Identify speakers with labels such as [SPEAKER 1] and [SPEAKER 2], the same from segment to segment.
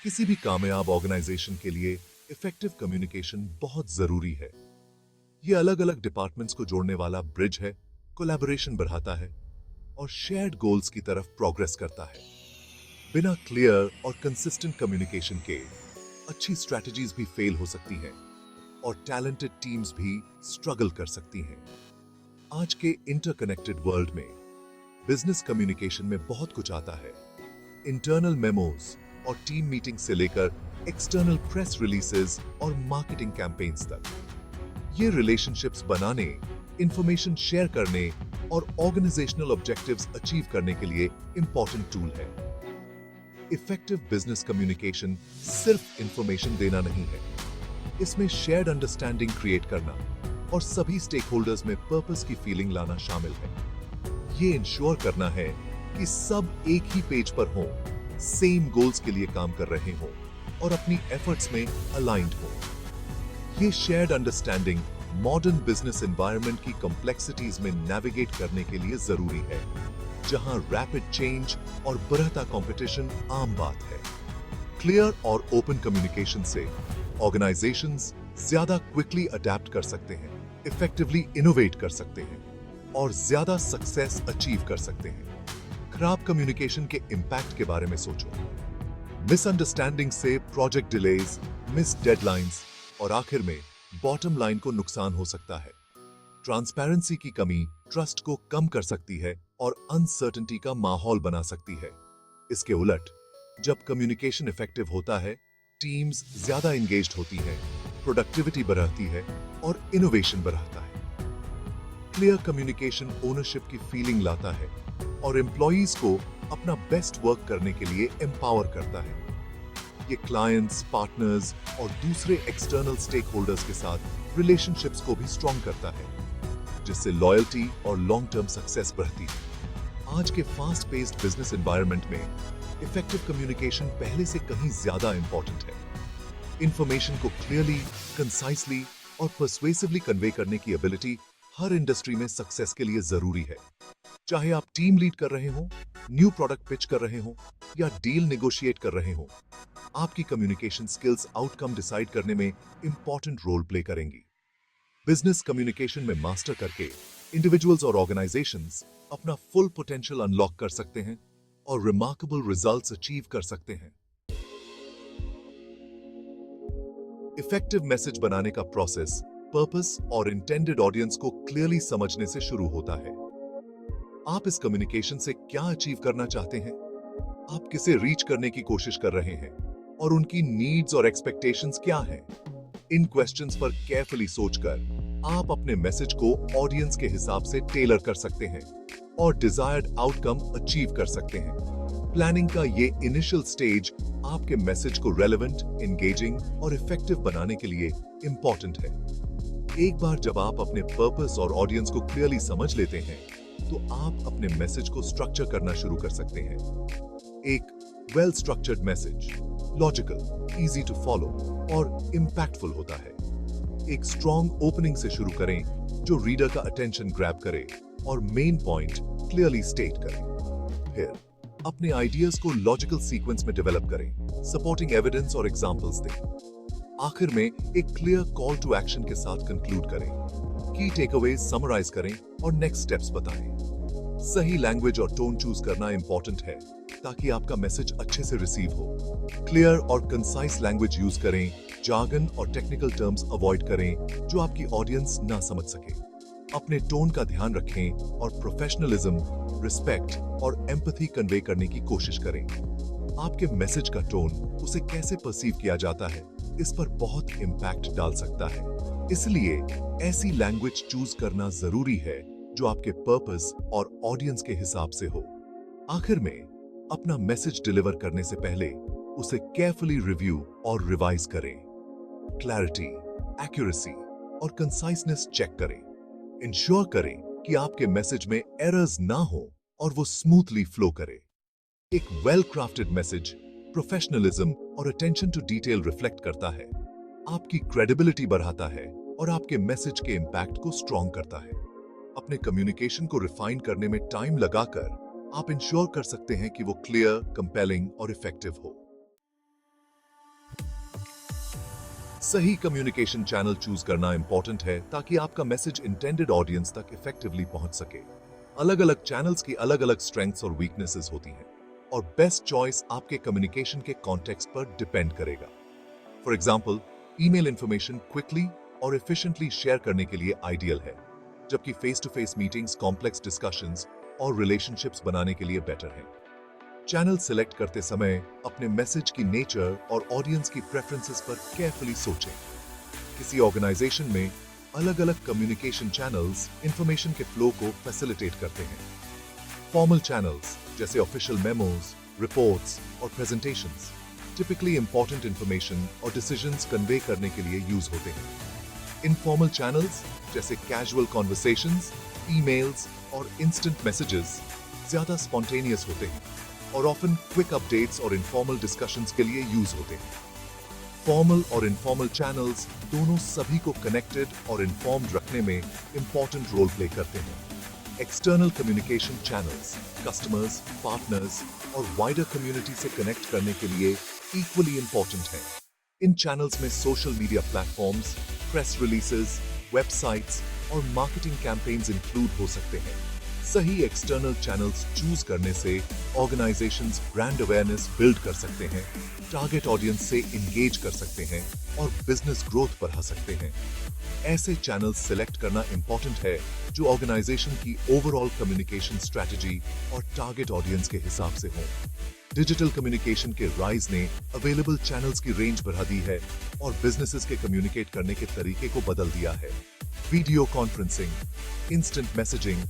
[SPEAKER 1] किसी भी कामयाब ऑर्गेनाइजेशन के लिए इफेक्टिव कम्युनिकेशन बहुत जरूरी है। ये अलग अलग डिपार्टमेंट्स को जोड़ने वाला ब्रिज है, कोलैबोरेशन बढ़ाता है और शेयर्ड गोल्स की तरफ प्रोग्रेस करता है। बिना क्लियर और कंसिस्टेंट कम्युनिकेशन के अच्छी स्ट्रैटेजीज भी फेल हो सकती हैं और टैलेंटेड टीम्स भी स्ट्रगल कर सकती हैं। आज के इंटरकनेक्टेड वर्ल्ड में बिजनेस कम्युनिकेशन में बहुत कुछ आता है। इंटरनल मेमोज और टीम मीटिंग से लेकर एक्सटर्नल प्रेस रिलीजेस और मार्केटिंग कैंपेन्स तक, ये रिलेशनशिप्स बनाने, इंफॉर्मेशन शेयर करने और ऑर्गेनाइजेशनल ऑब्जेक्टिव्स अचीव करने के लिए इंपॉर्टेंट टूल है। इफेक्टिव बिजनेस कम्युनिकेशन सिर्फ इंफॉर्मेशन देना नहीं है, इसमें शेयर्ड अंडरस्टैंडिंग क्रिएट करना और सभी स्टेक होल्डर्स में पर्पस की फीलिंग लाना शामिल है। ये इंश्योर करना है कि सब एक ही पेज पर हों, सेम गोल्स के लिए काम कर रहे हों और अपनी एफर्ट्स में अलाइंड हों। ये shared understanding modern business environment की कॉम्प्लेक्सिटीज में नेविगेट करने के लिए जरूरी है, जहां रैपिड चेंज और बढ़ता कंपटीशन आम बात है। क्लियर और ओपन कम्युनिकेशन से ऑर्गेनाइजेशंस ज्यादा क्विकली अडेप्ट कर सकते हैं, इफेक्टिवली इनोवेट कर सकते हैं और ज्यादा सक्सेस अचीव कर सकते हैं। खराब कम्युनिकेशन के इंपैक्ट के बारे में सोचो। मिसअंडरस्टैंडिंग से प्रोजेक्ट डिलेज, मिस डेडलाइंस और आखिर में बॉटम लाइन को नुकसान हो सकता है। ट्रांसपेरेंसी की कमी ट्रस्ट को कम कर सकती है और अनसर्टेनिटी का माहौल बना सकती है। इसके उलट, जब कम्युनिकेशन इफेक्टिव होता है, टीम्स ज्यादा एंगेज्ड होती है, प्रोडक्टिविटी बढ़ती है और इनोवेशन बढ़ता है। क्लियर कम्युनिकेशन ओनरशिप की फीलिंग लाता है और एम्प्लॉइज को अपना बेस्ट वर्क करने के लिए एम्पावर करता है। ये क्लाइंट्स, पार्टनर्स और दूसरे एक्सटर्नल स्टेक होल्डर्स के साथ रिलेशनशिप्स को भी स्ट्रॉन्ग करता है, जिससे लॉयल्टी और लॉन्ग टर्म सक्सेस बढ़ती है। आज के फास्ट पेस्ड बिजनेस एनवायरनमेंट में इफेक्टिव कम्युनिकेशन पहले से कहीं ज्यादा इंपॉर्टेंट है। इंफॉर्मेशन को क्लियरली, कंसाइसली और पर्सुएसिवली कन्वे करने की एबिलिटी हर इंडस्ट्री में सक्सेस के लिए जरूरी है। चाहे आप टीम लीड कर रहे हो, न्यू प्रोडक्ट पिच कर रहे हो या डील नेगोशिएट कर रहे हो, आपकी कम्युनिकेशन स्किल्स आउटकम डिसाइड करने में इंपॉर्टेंट रोल प्ले करेंगी। बिजनेस कम्युनिकेशन में मास्टर करके इंडिविजुअल्स और ऑर्गेनाइजेशंस अपना फुल पोटेंशियल अनलॉक कर सकते हैं और रिमार्केबल रिजल्ट्स अचीव कर सकते हैं। इफेक्टिव मैसेज बनाने का प्रोसेस पर्पस और इंटेंडेड ऑडियंस को क्लियरली समझने से शुरू होता है। आप इस कम्युनिकेशन से क्या अचीव करना चाहते हैं, आप किसे रीच करने की कोशिश कर रहे हैं और उनकी नीड्स और एक्सपेक्टेशंस क्या हैं। इन क्वेश्चंस पर केयरफुली सोचकर आप अपने मैसेज को ऑडियंस के हिसाब से टेलर कर सकते हैं और डिजायर्ड आउटकम अचीव कर सकते हैं। प्लानिंग का ये इनिशियल स्टेज आपके मैसेज को रेलेवेंट, एंगेजिंग और इफेक्टिव बनाने के लिए इंपॉर्टेंट है। एक बार जब आप अपने पर्पस और ऑडियंस को क्लियरली समझ लेते हैं, तो आप अपने मैसेज को स्ट्रक्चर करना शुरू कर सकते हैं। एक well structured message logical, easy to follow और इंपैक्टफुल होता है। एक स्ट्रॉन्ग ओपनिंग से शुरू करें जो रीडर का अटेंशन ग्रैब करे और मेन पॉइंट क्लियरली स्टेट करें। फिर अपने आइडियाज को लॉजिकल सीक्वेंस में डेवलप करें, सपोर्टिंग एविडेंस और एग्जांपल्स दें। आखिर में एक क्लियर कॉल टू एक्शन के साथ कंक्लूड करें, की टेकअवेज समराइज करें और नेक्स्ट स्टेप्स बताएं। सही लैंग्वेज और टोन चूज करना इंपॉर्टेंट है ताकि आपका मैसेज अच्छे से रिसीव हो। क्लियर और कंसाइज लैंग्वेज यूज करें, जार्गन और टेक्निकल टर्म्स अवॉइड करें जो आपकी ऑडियंस ना समझ सके। अपने टोन का ध्यान रखें और प्रोफेशनलिज्म, रिस्पेक्ट और एम्पैथी कन्वे करने की कोशिश करें। आपके मैसेज का टोन उसे कैसे परसीव किया जाता है, इस पर बहुत इंपैक्ट डाल सकता है। इसलिए ऐसी लैंग्वेज चूज करना जरूरी है जो आपके पर्पस और ऑडियंस के हिसाब से हो। आखिर में अपना मैसेज डिलीवर करने से पहले उसे केयरफुली रिव्यू और रिवाइज करें। क्लैरिटी, एक्यूरेसी और कंसाइसनेस चेक करें। इंश्योर करें कि आपके मैसेज में एरर्स ना हो और वो स्मूथली फ्लो करे। एक वेल क्राफ्टेड मैसेज प्रोफेशनलिज्म और अटेंशन टू डिटेल रिफ्लेक्ट करता है, आपकी क्रेडिबिलिटी बढ़ाता है और आपके मैसेज के इंपैक्ट को स्ट्रॉन्ग करता है। अपने कम्युनिकेशन को रिफाइन करने में टाइम लगाकर आप इंश्योर कर सकते हैं कि वो क्लियर, कंपेलिंग और इफेक्टिव हो। सही कम्युनिकेशन चैनल चूज करना इंपॉर्टेंट है ताकि आपका मैसेज इंटेंडेड ऑडियंस तक इफेक्टिवली पहुंच सके। अलग अलग चैनल्स की अलग अलग स्ट्रेंथ्स और वीकनेसेस होती हैं और बेस्ट चॉइस आपके कम्युनिकेशन के कॉन्टेक्स्ट पर डिपेंड करेगा। For example, email information quickly और एफिशिएंटली शेयर करने के लिए आइडियल है, जबकि face to face meetings, complex discussions और रिलेशनशिप्स बनाने के लिए बेटर हैं। चैनल सिलेक्ट करते समय अपने मैसेज की नेचर और ऑडियंस की प्रेफरेंसेस पर केयरफुली सोचें। किसी ऑर्गेनाइजेशन में अलग अलग कम्युनिकेशन चैनल्स इंफॉर्मेशन के फ्लो को फैसिलिटेट करते हैं। फॉर्मल चैनल्स जैसे ऑफिशियल मेमोज, रिपोर्ट्स और प्रेजेंटेशंस टिपिकली इंपॉर्टेंट इंफॉर्मेशन और डिसीजंस कन्वे करने के लिए यूज होते हैं। इनफॉर्मल चैनल्स जैसे कैजुअल कॉन्वर्सेशंस, ईमेल्स और इंस्टेंट मैसेजेस ज्यादा स्पॉन्टेनियस होते हैं और ऑफन क्विक अपडेट्स और इनफॉर्मल डिस्कशंस के लिए यूज होते हैं। फॉर्मल और इनफॉर्मल चैनल्स दोनों सभी को कनेक्टेड और इन्फॉर्म्ड रखने में इंपॉर्टेंट रोल प्ले करते हैं। External communication channels customers, partners और वाइडर कम्युनिटी से कनेक्ट करने के लिए इक्वली इंपॉर्टेंट हैं। इन चैनल्स में social media platforms, press releases, websites और मार्केटिंग कैंपेन्स इंक्लूड हो सकते हैं। सही एक्सटर्नल चैनल्स चूज करने से ऑर्गेनाइजेशंस ब्रांड अवेयरनेस बिल्ड कर सकते हैं, टारगेट ऑडियंस से इंगेज कर सकते हैं और बिजनेस ग्रोथ बढ़ा सकते हैं। ऐसे चैनल्स सिलेक्ट करना इंपॉर्टेंट है जो ऑर्गेनाइजेशन की ओवरऑल कम्युनिकेशन स्ट्रेटजी और टारगेट ऑडियंस के हिसाब से हो। डिजिटल कम्युनिकेशन के राइज ने अवेलेबल चैनल्स की रेंज बढ़ा दी है और बिजनेसेस के कम्युनिकेट करने के तरीके को बदल दिया है। वीडियो कॉन्फ्रेंसिंग, इंस्टेंट मैसेजिंग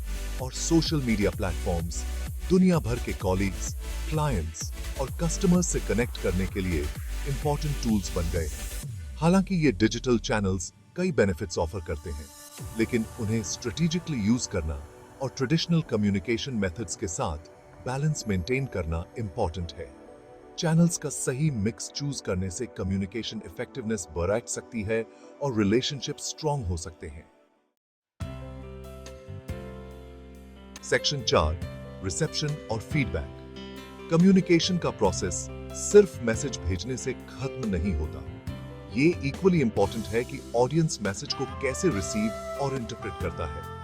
[SPEAKER 1] और सोशल मीडिया प्लेटफॉर्म्स दुनिया भर के कॉलीग्स, क्लाइंट्स और कस्टमर्स से कनेक्ट करने के लिए इंपॉर्टेंट टूल्स बन गए हैं। हालांकि ये डिजिटल चैनल्स कई बेनिफिट्स ऑफर करते हैं, लेकिन उन्हें स्ट्रेटेजिकली यूज करना और ट्रेडिशनल कम्युनिकेशन मेथड्स के साथ बैलेंस मेंटेन करना इंपॉर्टेंट है। चैनल्स का सही मिक्स चूज करने से कम्युनिकेशन इफेक्टिवनेस बढ़ सकती है और रिलेशनशिप स्ट्रॉन्ग हो सकते हैं। सेक्शन 4, रिसेप्शन और फीडबैक। कम्युनिकेशन का प्रोसेस सिर्फ मैसेज भेजने से खत्म नहीं होता। ये इक्वली इंपॉर्टेंट है कि ऑडियंस मैसेज को कैसे रिसीव और इंटरप्रेट करता है।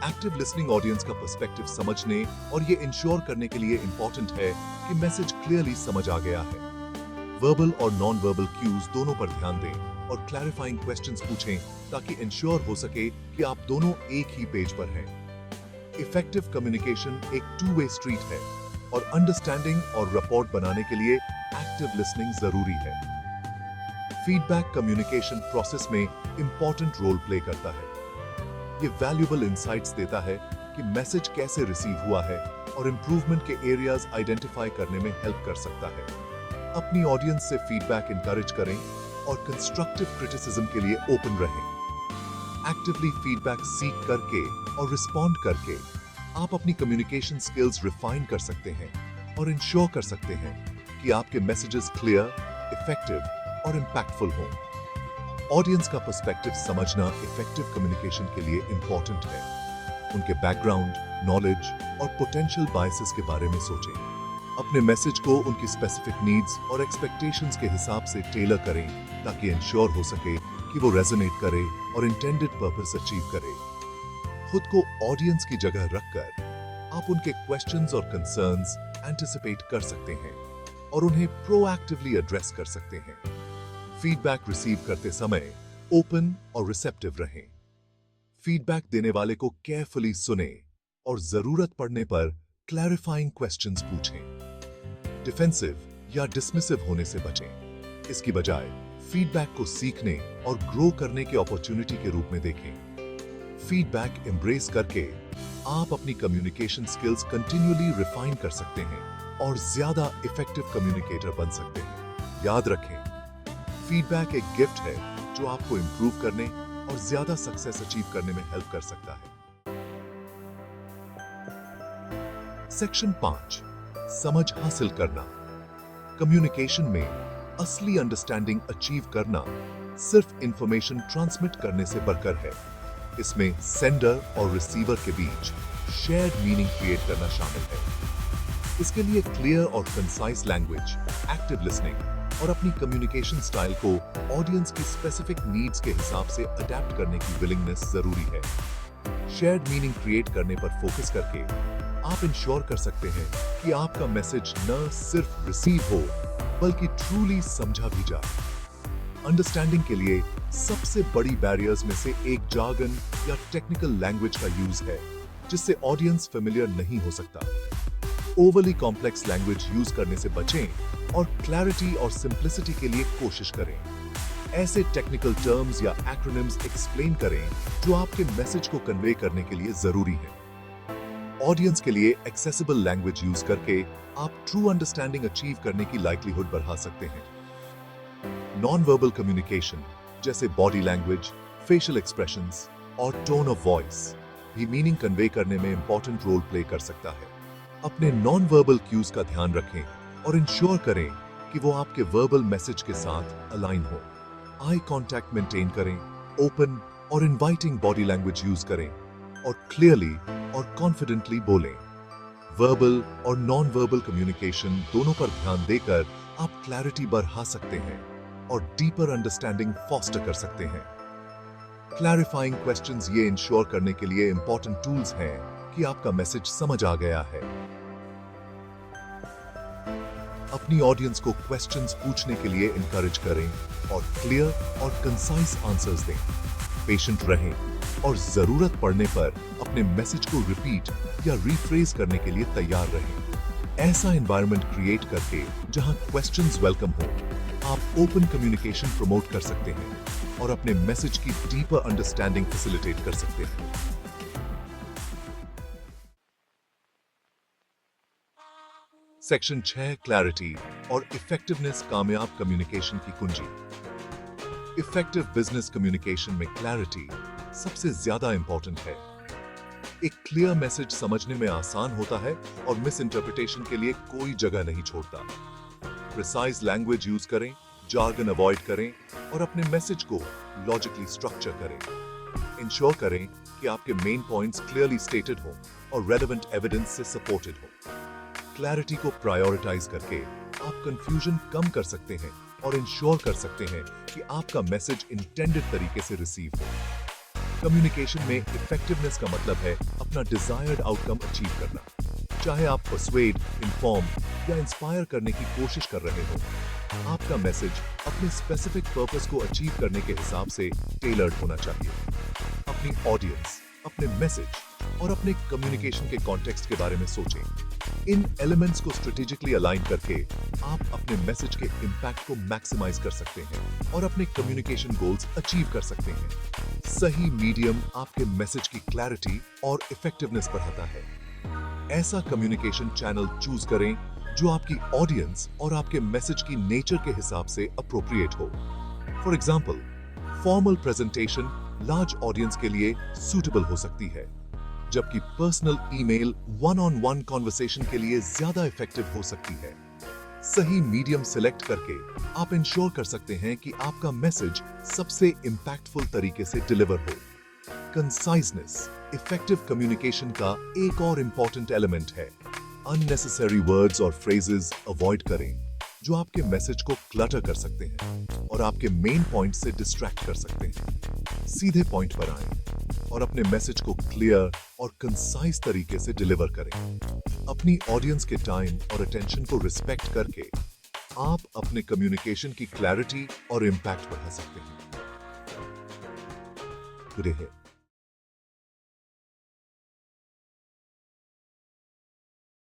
[SPEAKER 1] एक्टिव लिसनिंग ऑडियंस का पर्सपेक्टिव समझने और ये इंश्योर करने के लिए इंपॉर्टेंट है कि मैसेज क्लियरली समझ आ गया है। वर्बल और नॉन वर्बल क्यूज दोनों पर ध्यान दें और क्लैरिफाइंग क्वेश्चंस पूछें ताकि इंश्योर हो सके कि आप दोनों एक ही पेज पर हैं। इफेक्टिव कम्युनिकेशन एक टू वे स्ट्रीट है और अंडरस्टैंडिंग और रिपोर्ट बनाने के लिए एक्टिव लिसनिंग जरूरी है। फीडबैक कम्युनिकेशन प्रोसेस में इंपॉर्टेंट रोल प्ले करता है। ये वैल्यूएबल इंसाइट्स देता है कि मैसेज कैसे रिसीव हुआ है और इंप्रूवमेंट के एरियाज आइडेंटिफाई करने में हेल्प कर सकता है। अपनी ऑडियंस से फीडबैक इंकरेज करें और कंस्ट्रक्टिव क्रिटिसिज्म के लिए ओपन रहें। एक्टिवली फीडबैक सीख करके और रिस्पॉन्ड करके आप अपनी कम्युनिकेशन स्किल्स रिफाइन कर सकते हैं और इंश्योर कर सकते हैं कि आपके मैसेजेस क्लियर, इफेक्टिव और इंपैक्टफुल हों। ऑडियंस का पर्सपेक्टिव समझना इफेक्टिव कम्युनिकेशन के लिए इंपॉर्टेंट है। उनके बैकग्राउंड, नॉलेज और पोटेंशियल बायसेस के बारे में सोचें। अपने मैसेज को उनकी स्पेसिफिक नीड्स और एक्सपेक्टेशंस के हिसाब से टेलर करें ताकि इंश्योर हो सके कि वो रेजोनेट करे और इंटेंडेड पर्पस अचीव करे। खुद को ऑडियंस की जगह रखकर आप उनके क्वेश्चंस और कंसर्न्स एंटिसिपेट कर सकते हैं और उन्हें प्रोएक्टिवली एड्रेस कर सकते हैं। फीडबैक रिसीव करते समय ओपन और रिसेप्टिव रहें। फीडबैक देने वाले को केयरफुली सुने और जरूरत पड़ने पर क्लैरिफाइंग क्वेश्चंस पूछें। डिफेंसिव या डिसमिसिव होने से बचें। इसकी बजाय फीडबैक को सीखने और ग्रो करने की अपॉर्चुनिटी के रूप में देखें। फीडबैक एम्ब्रेस करके आप अपनी कम्युनिकेशन स्किल्स कंटिन्यूअली रिफाइन कर सकते हैं और ज्यादा इफेक्टिव कम्युनिकेटर बन सकते हैं। याद रखें, फीडबैक एक गिफ्ट है जो आपको इंप्रूव करने और ज्यादा सक्सेस अचीव करने में हेल्प कर सकता है। सेक्शन 5, समझ हासिल करना। कम्युनिकेशन में असली अंडरस्टैंडिंग अचीव करना सिर्फ इंफॉर्मेशन ट्रांसमिट करने से बढ़कर है। इसमें सेंडर और रिसीवर के बीच शेयर्ड मीनिंग क्रिएट करना शामिल है। इसके लिए क्लियर और कंसाइज लैंग्वेज, एक्टिव लिसनिंग और अपनी कम्युनिकेशन स्टाइल को ऑडियंस की स्पेसिफिक नीड्स के हिसाब से अडेप्ट करने की विलिंगनेस जरूरी है। शेयर्ड मीनिंग क्रिएट करने पर फोकस करके आप इंश्योर कर सकते हैं कि आपका मैसेज न सिर्फ रिसीव हो बल्कि ट्रूली समझा भी जाए। अंडरस्टैंडिंग के लिए सबसे बड़ी बैरियर्स में से एक जार्गन या टेक्निकल लैंग्वेज का यूज है, जिससे ऑडियंस फेमिलियर नहीं हो सकता। ओवरली कॉम्प्लेक्स लैंग्वेज यूज करने से बचें और क्लैरिटी और सिंप्लिसिटी के लिए कोशिश करें। ऐसे टेक्निकल टर्म्स या एक्रोनिम्स एक्सप्लेन करें जो आपके मैसेज को कन्वे करने के लिए जरूरी है। ऑडियंस के लिए एक्सेसिबल लैंग्वेज यूज करके आप ट्रू अंडरस्टैंडिंग अचीव करने की लाइक्लीहुड बढ़ा सकते हैं। नॉन वर्बल कम्युनिकेशन जैसे बॉडी लैंग्वेज, फेशियल एक्सप्रेशंस और टोन ऑफ वॉइस भी मीनिंग कन्वे करने में इंपॉर्टेंट रोल प्ले कर सकता है। अपने नॉन वर्बल क्यूज का ध्यान रखें और इंश्योर करें कि वो आपके वर्बल मैसेज के साथ अलाइन हो। आई कांटेक्ट मेंटेन करें, ओपन और इनवाइटिंग बॉडी लैंग्वेज यूज करें और क्लियरली और कॉन्फिडेंटली बोलें। वर्बल और नॉन वर्बल कम्युनिकेशन दोनों पर ध्यान देकर आप क्लैरिटी बढ़ा सकते हैं और डीपर अंडरस्टैंडिंग फॉस्टर कर सकते हैं। क्लैरिफाइंग क्वेश्चंस ये इंश्योर करने के लिए इंपॉर्टेंट टूल्स हैं कि आपका मैसेज समझ आ गया है। अपनी ऑडियंस को क्वेश्चंस पूछने के लिए इनकरेज करें और क्लियर और कंसाइज आंसर्स दें। पेशेंट रहें और जरूरत पड़ने पर अपने मैसेज को रिपीट या रीफ्रेज करने के लिए तैयार रहें। ऐसा एनवायरनमेंट क्रिएट करके जहां क्वेश्चंस वेलकम हो, आप ओपन कम्युनिकेशन प्रमोट कर सकते हैं और अपने मैसेज की डीपर अंडरस्टैंडिंग फैसिलिटेट कर सकते हैं। सेक्शन 6 क्लैरिटी और इफेक्टिवनेस कामयाब कम्युनिकेशन की कुंजी। इफेक्टिव बिजनेस कम्युनिकेशन में क्लैरिटी सबसे ज्यादा इंपॉर्टेंट है। एक क्लियर मैसेज समझने में आसान होता है और मिस इंटरप्रिटेशन के लिए कोई जगह नहीं छोड़ता। प्रिसाइज लैंग्वेज यूज करें, जार्गन अवॉइड करें और अपने मैसेज को लॉजिकली स्ट्रक्चर करें। इंश्योर करें कि आपके मेन पॉइंट्स क्लियरली स्टेटेड हो और रेलेवेंट एविडेंस से सपोर्टेड हो। क्लैरिटी को प्रायोरिटाइज करके आप कंफ्यूजन कम कर सकते हैं और इंश्योर कर सकते हैं कि आपका मैसेज इंटेंडेड तरीके से रिसीव हो। कम्युनिकेशन में इफेक्टिवनेस का मतलब है अपना डिजायर्ड आउटकम अचीव करना। चाहे आप पर्सुएड, इन्फॉर्म या इंस्पायर करने की कोशिश कर रहे हो, आपका मैसेज अपने स्पेसिफिक पर्पस को अचीव करने के हिसाब से टेलर्ड होना चाहिए। अपनी ऑडियंस, अपने मैसेज और अपने कम्युनिकेशन के कॉन्टेक्स्ट के बारे में सोचें। इन एलिमेंट्स को स्ट्रेटेजिकली अलाइन करके आप अपने मैसेज के इंपैक्ट को मैक्सिमाइज कर सकते हैं और अपने कम्युनिकेशन गोल्स अचीव कर सकते हैं। सही मीडियम आपके मैसेज की क्लैरिटी और इफेक्टिवनेस बढ़ाता है। ऐसा कम्युनिकेशन चैनल चूज करें जो आपकी ऑडियंस और आपके मैसेज की नेचर के हिसाब से अप्रोप्रिएट हो। For example, formal presentation large audience के लिए सूटेबल हो सकती है, जबकि पर्सनल ईमेल वन-ऑन-वन कॉन्वर्सेशन के लिए ज्यादा इफेक्टिव हो सकती है। सही मीडियम सिलेक्ट करके आप इंश्योर कर सकते हैं कि आपका मैसेज सबसे इंपैक्टफुल तरीके से डिलीवर हो। कंसाइजनेस इफेक्टिव कम्युनिकेशन का एक और इंपॉर्टेंट एलिमेंट है। अननेसेसरी वर्ड्स और फ्रेजेस अवॉइड करें जो आपके मैसेज को क्लटर कर सकते हैं और आपके मेन पॉइंट से डिस्ट्रैक्ट कर सकते हैं। सीधे पॉइंट पर आएं और अपने मैसेज को क्लियर और कंसाइज तरीके से डिलीवर करें। अपनी ऑडियंस के टाइम और अटेंशन को रिस्पेक्ट करके आप अपने कम्युनिकेशन की क्लैरिटी और इंपैक्ट बढ़ा सकते हैं। Good day.